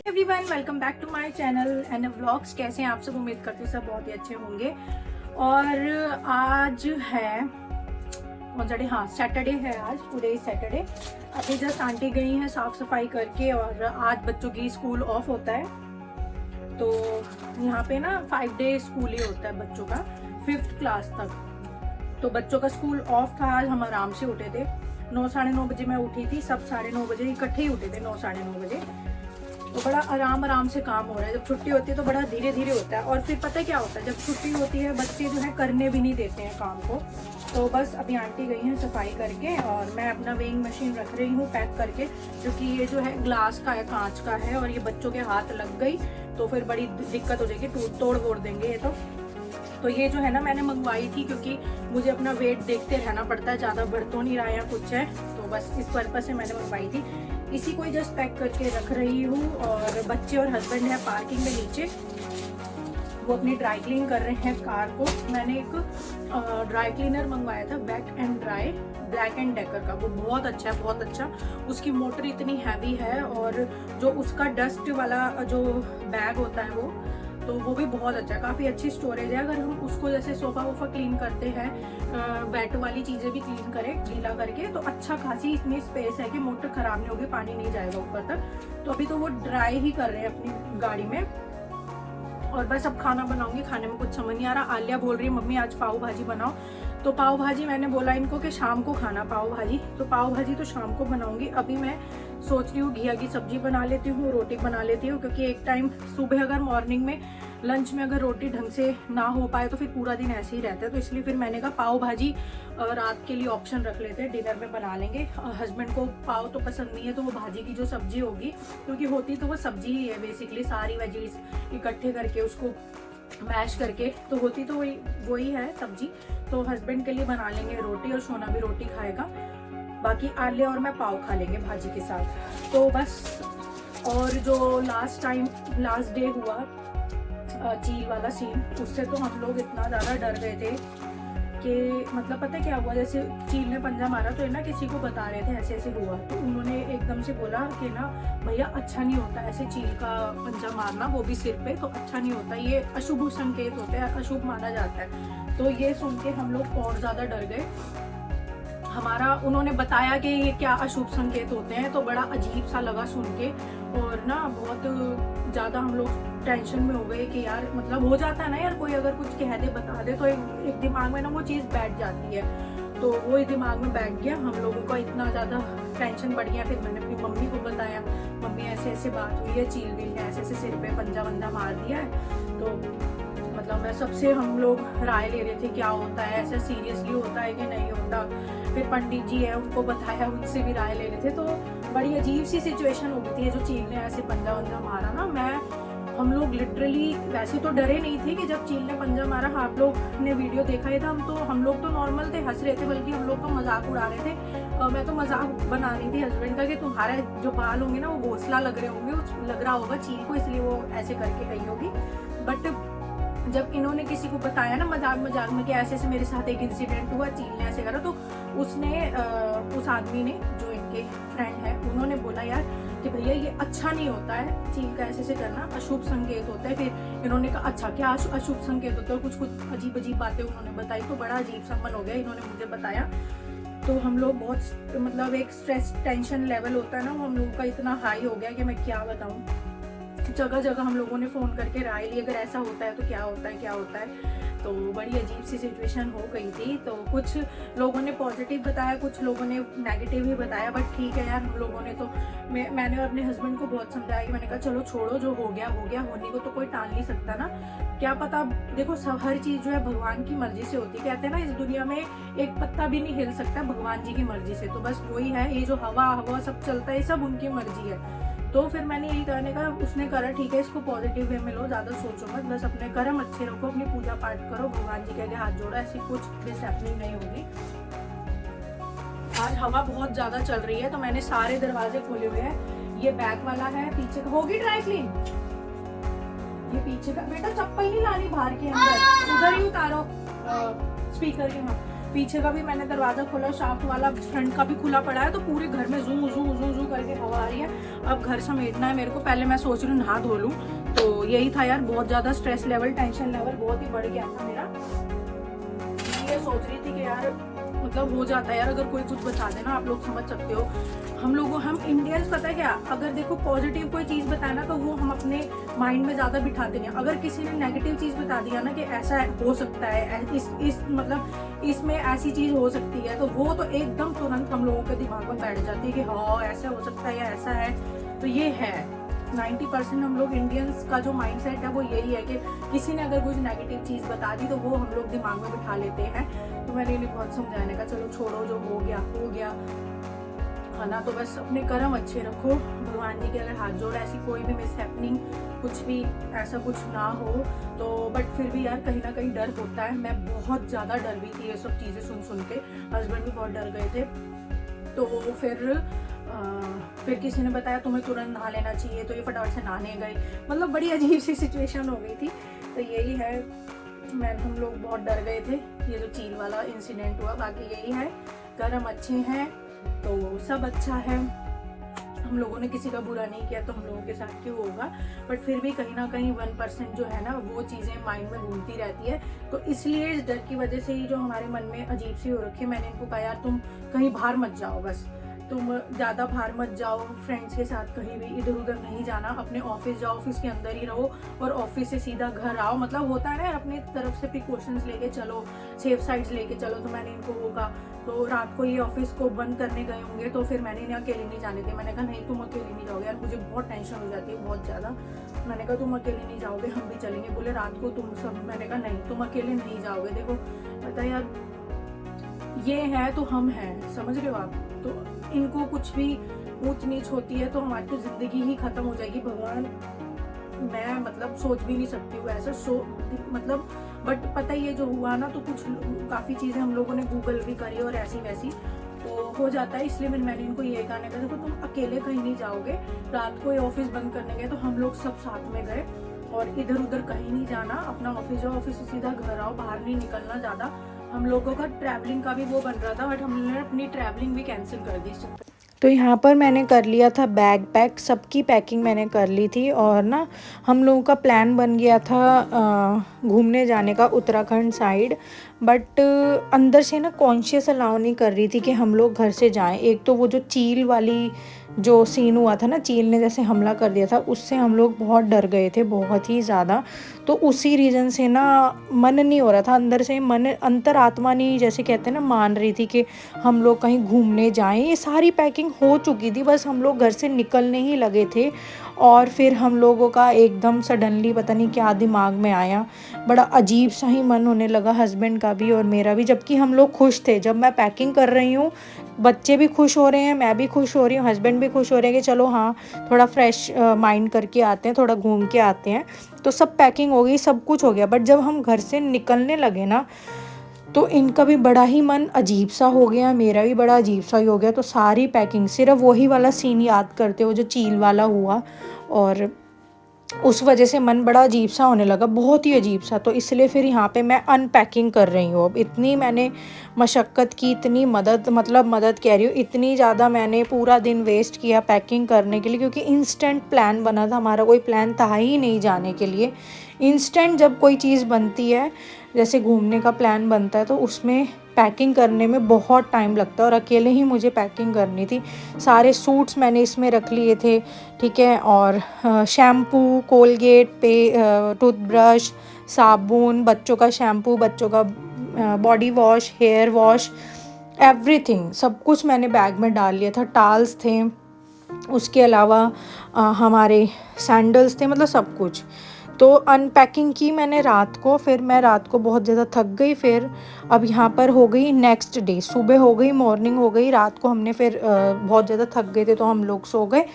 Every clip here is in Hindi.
Everyone, welcome back to my channel and vlogs. कैसे हैं आप सब? उम्मीद करती हूँ सब बहुत ही अच्छे होंगे। और आज है सैटरडे है। आज टुडे इज सैटरडे। अभी जस्ट आंटी गई हैं साफ सफाई करके, और आज बच्चों की स्कूल ऑफ होता है। तो यहाँ पे ना 5 डे स्कूल ही होता है बच्चों का, 5th क्लास तक। तो बच्चों का स्कूल ऑफ था आज। हम आराम से उठे थे, 9 साढ़े 9 बजे मैं उठी थी। सब 9:30 बजे इकट्ठे ही उठे थे, 9 साढ़े 9 बजे। तो बड़ा आराम से काम हो रहा है। जब छुट्टी होती है तो बड़ा धीरे धीरे होता है। और फिर पता है क्या होता है, जब छुट्टी होती है बच्चे जो है करने भी नहीं देते हैं काम को। तो बस अभी आंटी गई हैं सफाई करके, और मैं अपना वेइंग मशीन रख रही हूँ पैक करके, क्योंकि ये जो है ग्लास का है, कांच का है, और ये बच्चों के हाथ लग गई तो फिर बड़ी दिक्कत हो जाएगी, टूट तोड़ फोड़ देंगे ये तो ये जो है ना मैंने मंगवाई थी, क्योंकि मुझे अपना वेट देखते रहना पड़ता है, ज़्यादा बढ़ तो नहीं रहा है कुछ है, तो बस इस पर्पस से मैंने मंगवाई थी। इसी को ही जस्ट पैक करके रख रही हूँ। और बच्चे और हस्बैंड है पार्किंग में नीचे, वो अपनी ड्राई क्लीन कर रहे हैं कार को। मैंने एक ड्राई क्लीनर मंगवाया था, wet and dry, Black and Decker का। वो बहुत अच्छा है, बहुत अच्छा। उसकी मोटर इतनी हैवी है, और जो उसका डस्ट वाला जो बैग होता है तो वो भी बहुत अच्छा है, काफ़ी अच्छी स्टोरेज है। अगर हम उसको जैसे सोफ़ा वोफा क्लीन करते हैं, वेट वाली चीज़ें भी क्लीन करें गीला करके, तो अच्छा खासी इसमें स्पेस है कि मोटर ख़राब नहीं होगी, पानी नहीं जाएगा ऊपर तक। तो अभी तो वो ड्राई ही कर रहे हैं अपनी गाड़ी में। और बस अब खाना बनाऊंगी। खाने में कुछ समझ नहीं आ रहा। आलिया बोल रही है मम्मी आज पाव भाजी बनाओ, तो पाव भाजी मैंने बोला इनको कि शाम को खाना पाव भाजी, तो पाव भाजी तो शाम को बनाऊंगी। अभी मैं सोच रही हूँ घिया की सब्जी बना लेती हूँ, रोटी बना लेती हूँ, क्योंकि एक टाइम सुबह अगर मॉर्निंग में लंच में अगर रोटी ढंग से ना हो पाए तो फिर पूरा दिन ऐसे ही रहता है। तो इसलिए फिर मैंने कहा पाव भाजी रात के लिए ऑप्शन रख लेते हैं, डिनर में बना लेंगे। हस्बैंड को पाव तो पसंद नहीं है, तो वो भाजी की जो सब्जी होगी, क्योंकि होती तो वो सब्जी ही है बेसिकली, सारी वेजीज इकट्ठे करके उसको मैश करके, तो होती तो वही है सब्जी। तो हस्बैंड के लिए बना लेंगे रोटी, और सोना भी रोटी खाएगा, बाकी आलिया और मैं पाव खा लेंगे भाजी के साथ। तो बस, और जो लास्ट डे हुआ चील वाला सीन, उससे तो हम लोग इतना ज़्यादा डर गए थे कि मतलब पता है क्या हुआ, जैसे चील ने पंजा मारा तो ना किसी को बता रहे थे ऐसे ऐसे हुआ, तो उन्होंने एकदम से बोला कि ना भैया अच्छा नहीं होता ऐसे चील का पंजा मारना, वो भी सिर पे, तो अच्छा नहीं होता, ये अशुभ संकेत होते हैं, अशुभ माना जाता है। तो ये सुन के हम लोग और ज़्यादा डर गए। उन्होंने बताया कि ये क्या अशुभ संकेत होते हैं, तो बड़ा अजीब सा लगा सुन के, और ना बहुत ज़्यादा हम लोग टेंशन में हो गए कि यार मतलब हो जाता है ना यार, कोई अगर कुछ कह दे बता दे तो एक दिमाग में ना वो चीज़ बैठ जाती है। तो वो दिमाग में बैठ गया, हम लोगों का इतना ज़्यादा टेंशन बढ़ गया। फिर मैंने अपनी मम्मी को बताया, मम्मी ऐसे ऐसे बात हुई है, चील विल ने ऐसे ऐसे सिर पे पंजा वंजा मार दिया है। तो मतलब मैं सबसे हम लोग राय ले रहे थे क्या होता है, ऐसा सीरियसली होता है कि नहीं होता। फिर पंडित जी है उनको बताया, उनसे भी राय ले रहे थे। तो बड़ी अजीब सी सिचुएशन हो गई थी जो चील ने ऐसे पंजा वंजा मारा ना। हम लोग लिटरली वैसे तो डरे नहीं थे कि जब चील ने पंजा मारा, आप लोग ने वीडियो देखा ही था। हम लोग तो नॉर्मल थे, हंस रहे थे, बल्कि हम लोग तो मजाक उड़ा रहे थे। मैं तो मजाक बना रही थी हस्बैंड का कि तुम्हारे जो बाल होंगे ना वो घोंसला लग रहे होंगे, लग रहा होगा चील को, इसलिए वो ऐसे करके गई होगी। बट जब इन्होंने किसी को बताया ना मजाक में कि ऐसे ऐसे मेरे साथ एक इंसिडेंट हुआ, चील ने ऐसे करा, तो उस आदमी ने जो इनके फ्रेंड है, उन्होंने बोला यार कि भैया ये अच्छा नहीं होता है, चील का ऐसे करना अशुभ संकेत होता है। फिर इन्होंने कहा अच्छा क्या अशुभ संकेत होता है, कुछ अजीब बातें उन्होंने बताई। तो बड़ा अजीब सा मन हो गया, इन्होंने मुझे बताया। तो हम लोग बहुत मतलब एक स्ट्रेस टेंशन लेवल होता है ना, हम लोगों का इतना हाई हो गया कि मैं क्या बताऊँ। जगह जगह हम लोगों ने फ़ोन करके राय ली, अगर ऐसा होता है तो क्या होता है। तो बड़ी अजीब सी सिचुएशन हो गई थी। तो कुछ लोगों ने पॉजिटिव बताया, कुछ लोगों ने नेगेटिव ही बताया, बट ठीक है यार, हम लोगों ने तो मैंने अपने हस्बैंड को बहुत समझाया कि मैंने कहा चलो छोड़ो, जो हो गया, होने को तो कोई टाल नहीं सकता ना। क्या पता, देखो सब हर चीज़ जो है भगवान की मर्जी से होती है। कहते हैं ना इस दुनिया में एक पत्ता भी नहीं हिल सकता भगवान जी की मर्जी से। तो बस वही है, ये जो हवा सब चलता है सब उनकी मर्जी है। तो फिर मैंने यही करने का, उसने करा ठीक है, इसको पॉजिटिव वे में लो, ज़्यादा सोचो मत, बस अपने कर्म अच्छे रखो, अपनी पूजा पाठ करो, भगवान जी के आगे हाथ जोड़ो, ऐसी कुछ मिसहैपनिंग नहीं होगी। आज हवा बहुत ज़्यादा चल रही है, तो मैंने सारे दरवाजे खोले हुए हैं। ये बैक वाला है, पीछे का होगी ड्राई क्लीन, ये पीछे का। बेटा चप्पल नहीं लानी बाहर के अंदर, उधर ही उतारो स्पीकर के वहाँ। पीछे का भी मैंने दरवाज़ा खोला, शाफ्ट वाला, फ्रंट का भी खुला पड़ा है, तो पूरे घर में जू जू जू जू करके हवा आ रही है। अब घर समेटना है मेरे को। पहले मैं सोच रही हूँ नहा धो लूँ, तो यही था यार, बहुत ज़्यादा स्ट्रेस लेवल, टेंशन लेवल बहुत ही बढ़ गया था मेरा। ये सोच रही थी कि यार मतलब हो जाता है यार, अगर कोई कुछ बता देना, आप लोग समझ सकते हो। हम इंडियंस, पता है क्या, अगर देखो पॉजिटिव कोई चीज़ बताए ना, तो वो हम अपने माइंड में ज़्यादा बिठाते नहीं। अगर किसी ने नेगेटिव चीज़ बता दिया ना कि ऐसा हो सकता है, इस मतलब इसमें ऐसी चीज़ हो सकती है, तो वो तो एकदम तुरंत हम लोगों के दिमाग में बैठ जाती है कि हाँ ऐसा हो सकता है या ऐसा है। तो ये है 90% हम लोग इंडियंस का जो माइंडसेट है वो यही है कि किसी ने अगर कुछ नेगेटिव चीज़ बता दी तो वो हम लोग दिमाग में बिठा लेते हैं। तो मैंने इन्हें बहुत समझाने का, चलो छोड़ो, जो हो गया हो गया, है ना। तो बस अपने कर्म अच्छे रखो, भगवान जी के अगर हाथ जोड़, ऐसी कोई भी मिस हैपनिंग, कुछ भी ऐसा कुछ ना हो। तो बट फिर भी यार कहीं ना कहीं डर होता है। मैं बहुत ज़्यादा डर गई थी ये सब चीज़ें सुन के, हस्बैंड भी बहुत डर गए थे। तो फिर किसी ने बताया तुम्हें तुरंत नहा लेना चाहिए, तो ये फटाफट से नहाने गए। मतलब बड़ी अजीब सी सिचुएशन हो गई थी। तो यही है, हम लोग बहुत डर गए थे, ये जो चील वाला इंसिडेंट हुआ। बाकी यही है, कर्म अच्छे हैं तो सब अच्छा है। हम लोगों ने किसी का बुरा नहीं किया, तो हम लोगों के साथ क्यों होगा। बट फिर भी कहीं ना कहीं 1% जो है ना, वो चीज़ें माइंड में घूमती रहती है। तो इसलिए इस डर की वजह से ही जो हमारे मन में अजीब सी हो रखी है। मैंने इनको कहा यार तुम कहीं बाहर मत जाओ, बस तुम ज़्यादा बाहर मत जाओ, फ्रेंड्स के साथ कहीं भी इधर उधर नहीं जाना, अपने ऑफिस जाओ, ऑफिस के अंदर ही रहो, और ऑफिस से सीधा घर आओ। मतलब होता है ना, अपनी तरफ से प्रिकॉशंस लेके चलो, सेफ साइड्स लेके चलो। तो मैंने इनको होगा, तो रात को ये ऑफिस को बंद करने गए होंगे, तो फिर मैंने इन्हें अकेले नहीं जाने दिया। मैंने कहा नहीं तुम अकेले नहीं जाओगे यार, मुझे बहुत टेंशन हो जाती है, बहुत ज़्यादा। मैंने कहा तुम अकेले नहीं जाओगे, हम भी चलेंगे। बोले रात को तुम सब, मैंने कहा नहीं तुम अकेले नहीं जाओगे। देखो पता यार, ये है तो हम हैं, समझ रहे हो आप। तो इनको कुछ भी ऊंच नीच होती है तो हमारी तो जिंदगी ही खत्म हो जाएगी। भगवान, मैं मतलब सोच भी नहीं सकती हूँ ऐसा मतलब। बट पता ही है जो हुआ ना, तो कुछ काफ़ी चीज़ें हम लोगों ने गूगल भी करी और ऐसी वैसी, तो हो जाता है। इसलिए मैंने इनको ये कहने का, देखो तुम अकेले कहीं नहीं जाओगे। रात को ये ऑफिस बंद करने गए, तो हम लोग सब साथ में गए, और इधर उधर कहीं नहीं जाना, अपना ऑफिस जाओ, ऑफिस से सीधा घर आओ, बाहर नहीं निकलना ज़्यादा। हम लोगों का ट्रैवलिंग का भी वो बन रहा था, बट हमने अपनी ट्रैवलिंग भी कैंसिल कर दी। तो यहाँ पर मैंने कर लिया था बैग पैक, सबकी पैकिंग मैंने कर ली थी। और ना हम लोगों का प्लान बन गया था घूमने जाने का उत्तराखंड साइड। बट अंदर से ना कॉन्शियस अलाउ नहीं कर रही थी कि हम लोग घर से जाएं। एक तो वो जो चील वाली जो सीन हुआ था ना, चील ने जैसे हमला कर दिया था, उससे हम लोग बहुत डर गए थे, बहुत ही ज़्यादा। तो उसी रीज़न से ना मन नहीं हो रहा था, अंदर से मन, अंतरात्मा नहीं, जैसे कहते हैं ना, मान रही थी कि हम लोग कहीं घूमने जाएं। ये सारी पैकिंग हो चुकी थी, बस हम लोग घर से निकलने ही लगे थे। और फिर हम लोगों का एकदम सडनली पता नहीं क्या दिमाग में आया, बड़ा अजीब सा ही मन होने लगा, हस्बैंड का भी और मेरा भी। जबकि हम लोग खुश थे, जब मैं पैकिंग कर रही हूँ, बच्चे भी खुश हो रहे हैं, मैं भी खुश हो रही हूँ, हस्बैंड भी खुश हो रहे हैं कि चलो हाँ थोड़ा फ्रेश माइंड करके आते हैं, थोड़ा घूम के आते हैं। तो सब पैकिंग हो गई, सब कुछ हो गया। बट जब हम घर से निकलने लगे ना, तो इनका भी बड़ा ही मन अजीब सा हो गया, मेरा भी बड़ा अजीब सा ही हो गया। तो सारी पैकिंग, सिर्फ वही वाला सीन याद करते हो जो चील वाला हुआ, और उस वजह से मन बड़ा अजीब सा होने लगा, बहुत ही अजीब सा। तो इसलिए फिर यहाँ पे मैं अनपैकिंग कर रही हूँ। अब इतनी मैंने मशक्क़त की, इतनी मदद कह रही हूँ, इतनी ज़्यादा मैंने पूरा दिन वेस्ट किया पैकिंग करने के लिए, क्योंकि इंस्टेंट प्लान बना था हमारा, कोई प्लान था ही नहीं जाने के लिए। इंस्टेंट जब कोई चीज़ बनती है, जैसे घूमने का प्लान बनता है, तो उसमें पैकिंग करने में बहुत टाइम लगता है, और अकेले ही मुझे पैकिंग करनी थी। सारे सूट्स मैंने इसमें रख लिए थे, ठीक है। और शैम्पू, कोलगेट पे, टूथब्रश, साबुन, बच्चों का शैम्पू, बच्चों का body wash, hair wash, everything, सब कुछ मैंने बैग में डाल लिया था। टाल्स थे, उसके अलावा हमारे सैंडल्स थे, मतलब सब कुछ। तो अनपैकिंग की मैंने रात को, फिर मैं रात को बहुत ज़्यादा थक गई। फिर अब यहाँ पर हो गई नेक्स्ट डे, सुबह हो गई, मॉर्निंग हो गई। रात को हमने फिर बहुत ज़्यादा थक गए थे, तो हम लोग सो गए।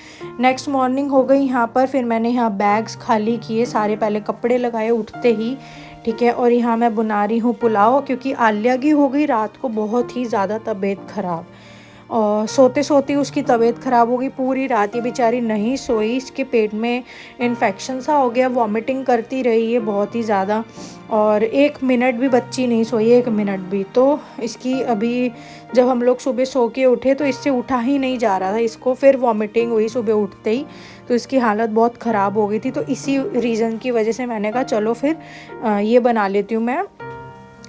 नेक्स्ट मॉर्निंग हो गई यहाँ पर, फिर मैंने यहाँ बैग्स खाली किए सारे, पहले कपड़े लगाए उठते ही, ठीक है। और यहाँ मैं बना रही हूँ पुलाव, क्योंकि आलिया की हो गई रात को बहुत ही ज़्यादा तबीयत ख़राब। और सोते सोते उसकी तबीयत ख़राब हो गई, पूरी रात ये बेचारी नहीं सोई, इसके पेट में इन्फेक्शन सा हो गया, वॉमिटिंग करती रही है बहुत ही ज़्यादा, और 1 मिनट भी बच्ची नहीं सोई, 1 मिनट भी। तो इसकी अभी जब हम लोग सुबह सो के उठे तो इससे उठा ही नहीं जा रहा था, इसको फिर वॉमिटिंग हुई सुबह उठते ही, तो इसकी हालत बहुत ख़राब हो गई थी। तो इसी रीज़न की वजह से मैंने कहा चलो फिर ये बना लेती हूँ मैं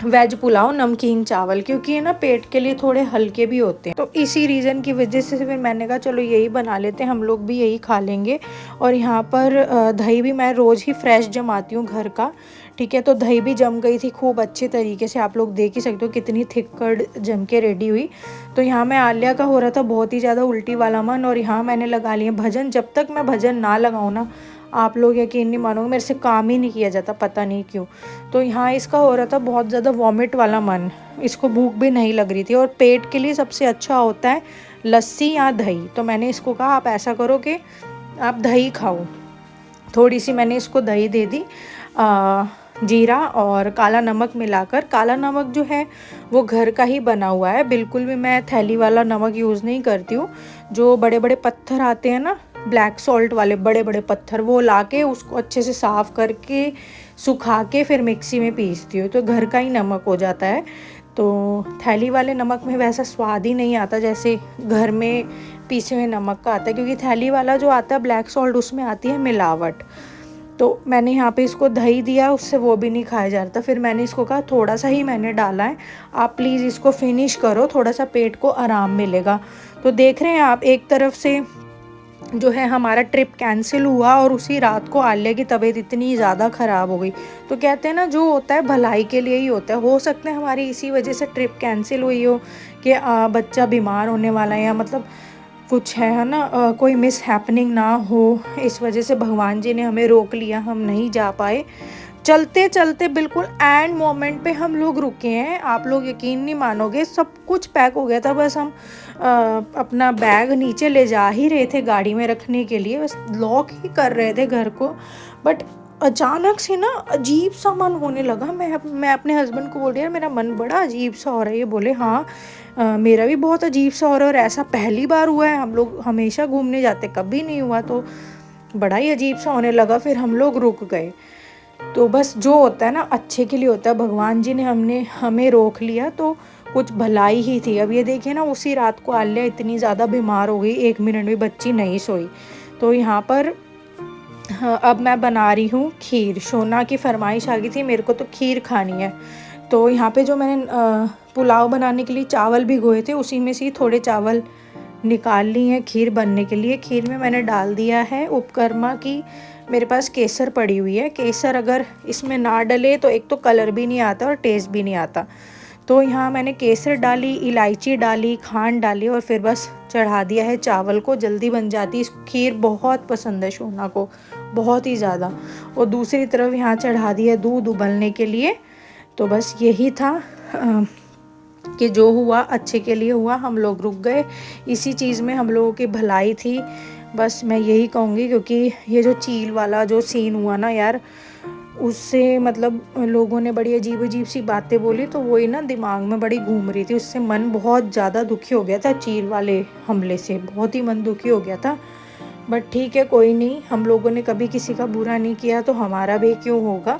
वेज पुलाव नमकीन चावल, क्योंकि ये ना पेट के लिए थोड़े हल्के भी होते हैं। तो इसी रीज़न की वजह से फिर मैंने कहा चलो यही बना लेते हैं, हम लोग भी यही खा लेंगे। और यहाँ पर दही भी मैं रोज़ ही फ्रेश जमाती हूँ घर का, ठीक है। तो दही भी जम गई थी खूब अच्छे तरीके से, आप लोग देख ही सकते हो कितनी थिक कर्ड जम के रेडी हुई। तो यहाँ मैं आलिया का हो रहा था बहुत ही ज़्यादा उल्टी वाला मन, और यहाँ मैंने लगा लिए भजन। जब तक मैं भजन ना लगाऊँ ना, आप लोग यकीन नहीं मानोगे, मेरे से काम ही नहीं किया जाता, पता नहीं क्यों। तो यहाँ इसका हो रहा था बहुत ज़्यादा वॉमिट वाला मन, इसको भूख भी नहीं लग रही थी, और पेट के लिए सबसे अच्छा होता है लस्सी या दही। तो मैंने इसको कहा आप ऐसा करो कि आप दही खाओ, थोड़ी सी मैंने इसको दही दे दी, जीरा और काला नमक मिलाकर। काला नमक जो है वो घर का ही बना हुआ है, बिल्कुल भी मैं थैली वाला नमक यूज़ नहीं करती हूँ। जो बड़े बड़े पत्थर आते हैं ना, ब्लैक सॉल्ट वाले बड़े बड़े पत्थर, वो लाके उसको अच्छे से साफ़ करके सुखा के फिर मिक्सी में पीसती हूँ, तो घर का ही नमक हो जाता है। तो थैली वाले नमक में वैसा स्वाद ही नहीं आता जैसे घर में पीसे हुए नमक का आता है, क्योंकि थैली वाला जो आता है ब्लैक सॉल्ट, उसमें आती है मिलावट। तो मैंने यहाँ पे इसको दही दिया, उससे वो भी नहीं खाया जा रहा था। फिर मैंने इसको कहा थोड़ा सा ही मैंने डाला है, आप प्लीज़ इसको फिनिश करो, थोड़ा सा पेट को आराम मिलेगा। तो देख रहे हैं आप, एक तरफ से जो है हमारा ट्रिप कैंसिल हुआ, और उसी रात को आलिया की तबीयत इतनी ज़्यादा ख़राब हो गई। तो कहते हैं ना जो होता है भलाई के लिए ही होता है, हो सकता है हमारी इसी वजह से ट्रिप कैंसिल हुई हो कि बच्चा बीमार होने वाला है, या मतलब कुछ है ना, कोई मिस हैपनिंग ना हो, इस वजह से भगवान जी ने हमें रोक लिया, हम नहीं जा पाए। चलते चलते बिल्कुल एंड मोमेंट पे हम लोग रुके हैं, आप लोग यकीन नहीं मानोगे, सब कुछ पैक हो गया था, बस हम अपना बैग नीचे ले जा ही रहे थे गाड़ी में रखने के लिए, बस लॉक ही कर रहे थे घर को। बट अचानक से ना अजीब सा मन होने लगा। मैं अपने हस्बैंड को बोल रही यार मेरा मन बड़ा अजीब सा हो रहा है। ये बोले हाँ मेरा भी बहुत अजीब सा हो रहा है, और ऐसा पहली बार हुआ है, हम लोग हमेशा घूमने जाते कभी नहीं हुआ, तो बड़ा ही अजीब सा होने लगा। फिर हम लोग रुक गए। तो बस जो होता है ना अच्छे के लिए होता है, भगवान जी ने हमें रोक लिया तो कुछ भलाई ही थी। अब ये देखिए ना, उसी रात को आलिया इतनी ज़्यादा बीमार हो गई, 1 मिनट भी बच्ची नहीं सोई। तो यहाँ पर अब मैं बना रही हूँ खीर। शोना की फरमाइश आ गई थी, मेरे को तो खीर खानी है। तो यहाँ पे जो मैंने पुलाव बनाने के लिए चावल भिगोए थे, उसी में से थोड़े चावल निकाल ली हैं खीर बनने के लिए। खीर में मैंने डाल दिया है उपकर्मा की, मेरे पास केसर पड़ी हुई है। केसर अगर इसमें ना डले तो एक तो कलर भी नहीं आता और टेस्ट भी नहीं आता। तो यहाँ मैंने केसर डाली, इलायची डाली, खांड डाली, और फिर बस चढ़ा दिया है चावल को, जल्दी बन जाती है। खीर बहुत पसंद है शोना को, बहुत ही ज़्यादा। और दूसरी तरफ यहाँ चढ़ा दिया दूध उबलने के लिए। तो बस यही था कि जो हुआ अच्छे के लिए हुआ, हम लोग रुक गए, इसी चीज़ में हम लोगों की भलाई थी। बस मैं यही कहूँगी, क्योंकि ये जो चील वाला जो सीन हुआ ना यार, उससे मतलब लोगों ने बड़ी अजीब अजीब सी बातें बोली, तो वही ना दिमाग में बड़ी घूम रही थी, उससे मन बहुत ज़्यादा दुखी हो गया था। चील वाले हमले से बहुत ही मन दुखी हो गया था। बट ठीक है, कोई नहीं, हम लोगों ने कभी किसी का बुरा नहीं किया, तो हमारा भी क्यों होगा।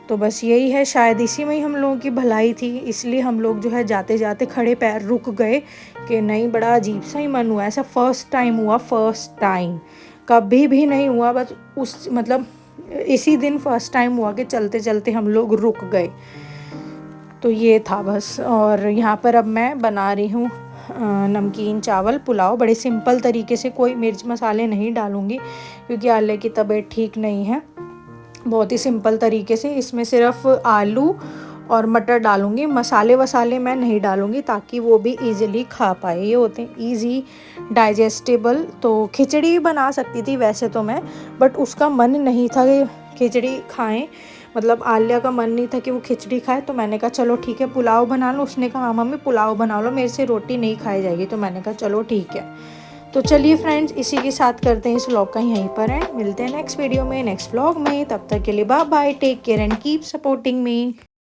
तो बस यही है, शायद इसी में ही हम लोगों की भलाई थी, इसलिए हम लोग जो है जाते जाते खड़े पैर रुक गए कि नहीं, बड़ा अजीब सा ही मन हुआ। ऐसा फर्स्ट टाइम हुआ, फर्स्ट टाइम, कभी भी नहीं हुआ, बस उस मतलब इसी दिन फर्स्ट टाइम हुआ कि चलते चलते हम लोग रुक गए। तो ये था बस। और यहाँ पर अब मैं बना रही हूँ नमकीन चावल पुलाव, बड़े सिंपल तरीके से, कोई मिर्च मसाले नहीं डालूँगी क्योंकि आलिया की तबीयत ठीक नहीं है। बहुत ही सिंपल तरीके से इसमें सिर्फ आलू और मटर डालूँगी, मसाले वसाले मैं नहीं डालूँगी, ताकि वो भी इजीली खा पाए। ये होते हैं इजी डाइजेस्टेबल। तो खिचड़ी बना सकती थी वैसे तो मैं, बट उसका मन नहीं था कि खिचड़ी खाएं, मतलब आलिया का मन नहीं था कि वो खिचड़ी खाए। तो मैंने कहा चलो ठीक है पुलाव बना लो। उसने कहा हाँ मम्मी पुलाव बना लो, मेरे से रोटी नहीं खाई जाएगी। तो मैंने कहा चलो ठीक है। तो चलिए फ्रेंड्स, इसी के साथ करते हैं इस व्लॉग का यहीं पर है। मिलते हैं नेक्स्ट वीडियो में, नेक्स्ट व्लॉग में। तब तक के लिए bye bye, take care and keep supporting me.